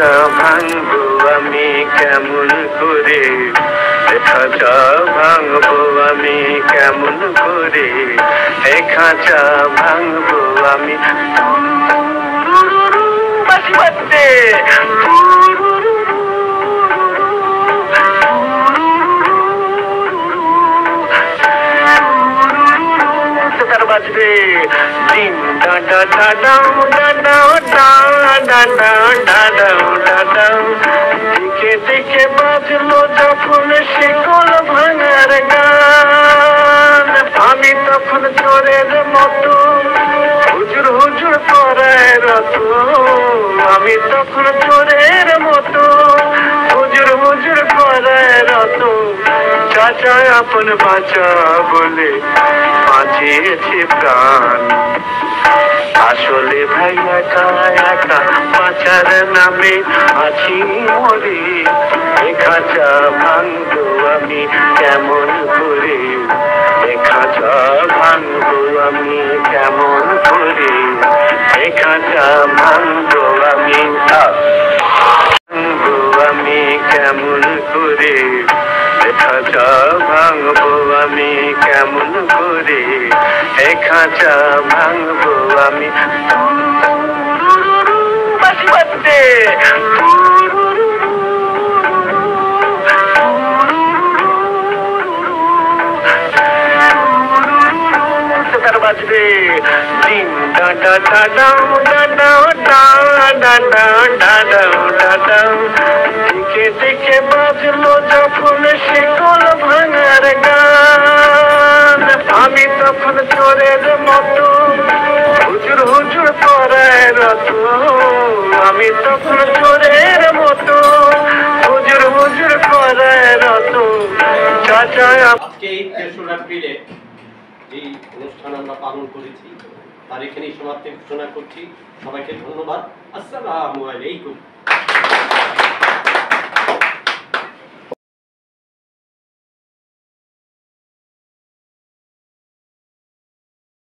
খাঁচা ভাঙবো আমি কেমন করে, খাঁচা ভাঙবো আমি কেমন করে, খাঁচা ভাঙবো আমি। বাঁশি বাজছে বাজবে দিন ডাডা ডাডাও ডাডাও ডাডাও ডাডাও ডাডাও। দিকে দিকে বাজলো যখন শিকল ভাঙার গান, আমি তখন চোরের মতো হুজুর হুজুর করায় রত, আমি তখন চোরের মতো হুজুর হুজুর করায় রত। চাচা আপন বাঁচা বলে বাঁচিয়েছে প্রাণ, আসলে ভাই একা একা বাঁচার নামে আছি মরে। খাঁচা ভাঙবো আমি কেমন করে, খাঁচা ভাঙবো আমি কেমন করে, খাঁচা ভাঙবো আমি। ভাঙবো আমি কেমন করে, খাঁচা ভাঙবো আমি কেমন করে, খাঁচা ভাঙবো আমি। বাঁশি বাজছে বাজবে দিন ডাডা ডাডাও ডাডাও ডাডাও ডাডাও ডাডাও। দিকে দিকে বাজলো যখন শিকল ভাঙার গান, আমি তখন চোরের মতো হুজুর হুজুর করায় রত, আমি তখন চোরের মতো হুজুর হুজুর করায় রত। চাচা আজকে এই ৩রা এপ্রিলে এই অনুষ্ঠান আমরা পালন করেছি, তার এখানেই সমাপ্তি ঘোষণা করছি। সবাইকে ধন্যবাদ। আসসালামু আলাইকুম।